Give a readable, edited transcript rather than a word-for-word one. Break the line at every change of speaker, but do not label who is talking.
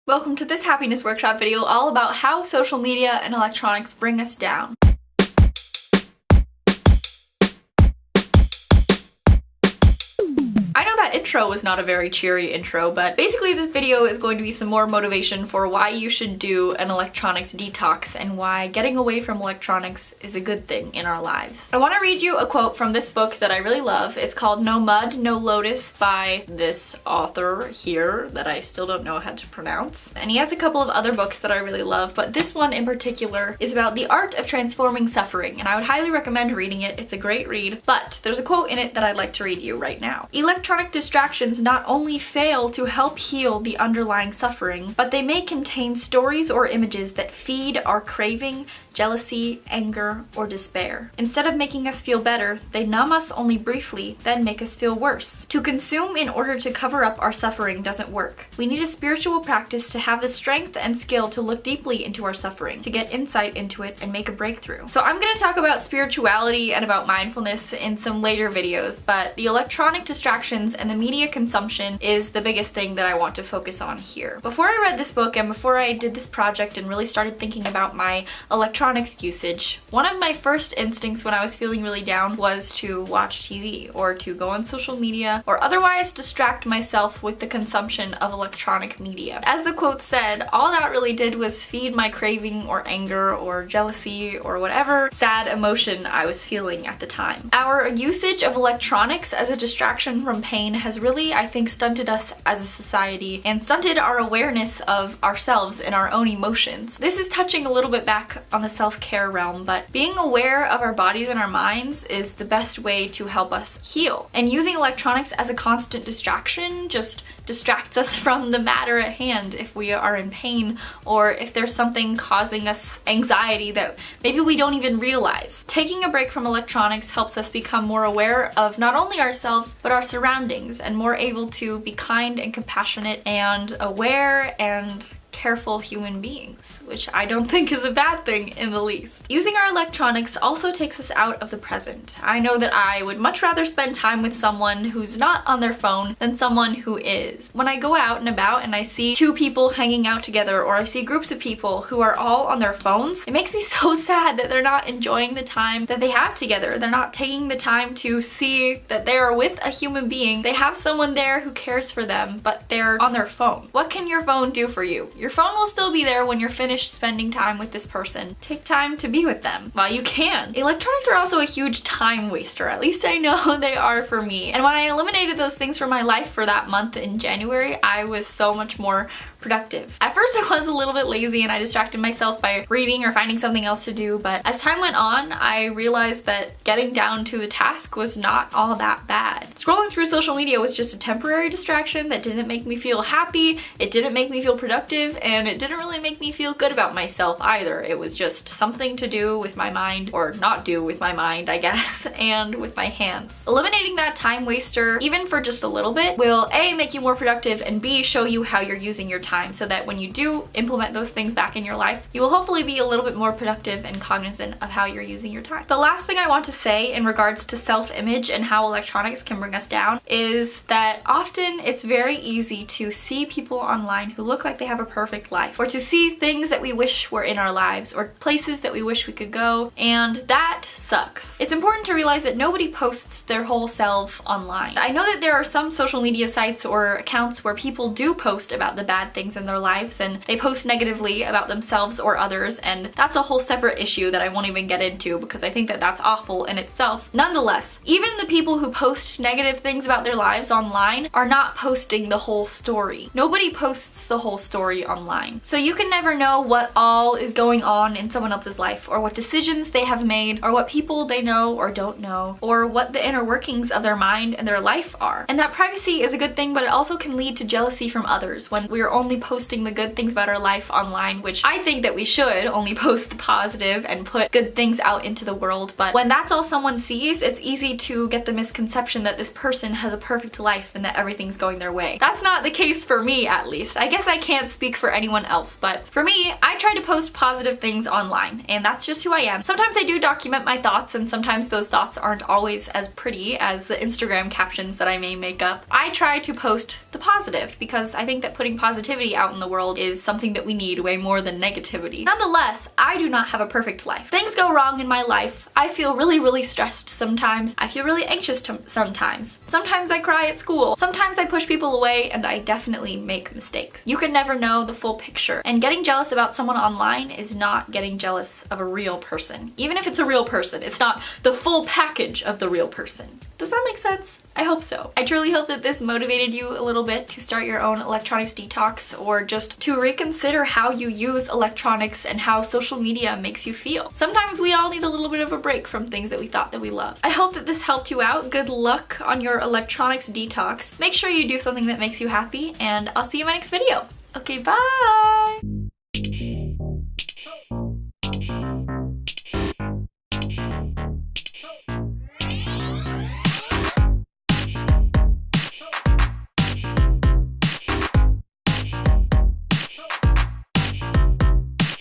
Welcome to this happiness workshop video all about how social media and electronics bring us down. I know that intro was not a very cheery intro, but basically this video is going to be some more motivation for why you should do an electronics detox and why getting away from electronics is a good thing in our lives. I want to read you a quote from this book that I really love. It's called No Mud, No Lotus by this author here that I still don't know how to pronounce. And he has a couple of other books that I really love, but this one in particular is about the art of transforming suffering, and I would highly recommend reading it. It's a great read, but there's a quote in it that I'd like to read you right now. Electronic distractions not only fail to help heal the underlying suffering, but they may contain stories or images that feed our craving, jealousy, anger, or despair. Instead of making us feel better, they numb us only briefly, then make us feel worse. To consume in order to cover up our suffering doesn't work. We need a spiritual practice to have the strength and skill to look deeply into our suffering, to get insight into it and make a breakthrough. So I'm going to talk about spirituality and about mindfulness in some later videos, but the electronic distractions and the media consumption is the biggest thing that I want to focus on here. Before I read this book and before I did this project and really started thinking about my electronics usage, one of my first instincts when I was feeling really down was to watch TV or to go on social media or otherwise distract myself with the consumption of electronic media. As the quote said, all that really did was feed my craving or anger or jealousy or whatever sad emotion I was feeling at the time. Our usage of electronics as a distraction from pain has really, I think, stunted us as a society and stunted our awareness of ourselves and our own emotions. This is touching a little bit back on the self-care realm, but being aware of our bodies and our minds is the best way to help us heal. And using electronics as a constant distraction just distracts us from the matter at hand if we are in pain or if there's something causing us anxiety that maybe we don't even realize. Taking a break from electronics helps us become more aware of not only ourselves but our surroundings and more able to be kind and compassionate and aware and careful human beings, which I don't think is a bad thing in the least. Using our electronics also takes us out of the present. I know that I would much rather spend time with someone who's not on their phone than someone who is. When I go out and about and I see two people hanging out together or I see groups of people who are all on their phones, it makes me so sad that they're not enjoying the time that they have together. They're not taking the time to see that they are with a human being. They have someone there who cares for them, but they're on their phone. What can your phone do for you? Your phone will still be there when you're finished spending time with this person. Take time to be with them while you can. Electronics are also a huge time waster. At least I know they are for me. And when I eliminated those things from my life for that month in January, I was so much more productive. At first I was a little bit lazy and I distracted myself by reading or finding something else to do, but as time went on, I realized that getting down to the task was not all that bad. Scrolling through social media was just a temporary distraction that didn't make me feel happy, it didn't make me feel productive, and it didn't really make me feel good about myself either. It was just something to do with my mind, or not do with my mind, I guess, and with my hands. Eliminating that time waster, even for just a little bit, will A, make you more productive, and B, show you how you're using your time so that when you do implement those things back in your life, you will hopefully be a little bit more productive and cognizant of how you're using your time. The last thing I want to say in regards to self-image and how electronics can bring us down is that often it's very easy to see people online who look like they have a perfect life, or to see things that we wish were in our lives, or places that we wish we could go, and that sucks. It's important to realize that nobody posts their whole self online. I know that there are some social media sites or accounts where people do post about the bad things in their lives and they post negatively about themselves or others, and that's a whole separate issue that I won't even get into because I think that that's awful in itself. Nonetheless, even the people who post negative things about their lives online are not posting the whole story. Nobody posts the whole story online. So you can never know what all is going on in someone else's life, or what decisions they have made, or what people they know or don't know, or what the inner workings of their mind and their life are. And that privacy is a good thing, but it also can lead to jealousy from others when we're only posting the good things about our life online, which I think that we should only post the positive and put good things out into the world. But when that's all someone sees, it's easy to get the misconception that this person has a perfect life and that everything's going their way. That's not the case for me, at least. I guess I can't speak for anyone else, but for me, I try to post positive things online, and that's just who I am. Sometimes I do document my thoughts, and sometimes those thoughts aren't always as pretty as the Instagram captions that I may make up. I try to post the positive because I think that putting positivity positivity out in the world is something that we need way more than negativity. Nonetheless, I do not have a perfect life. Things go wrong in my life. I feel really stressed sometimes. I feel really anxious sometimes. Sometimes I cry at school. Sometimes I push people away, and I definitely make mistakes. You can never know the full picture, and getting jealous about someone online is not getting jealous of a real person. Even if it's a real person, it's not the full package of the real person. Does that make sense? I hope so. I truly hope that this motivated you a little bit to start your own electronics detox, or just to reconsider how you use electronics and how social media makes you feel. Sometimes we all need a little bit of a break from things that we thought that we loved. I hope that this helped you out. Good luck on your electronics detox. Make sure you do something that makes you happy, and I'll see you in my next video. Okay, bye!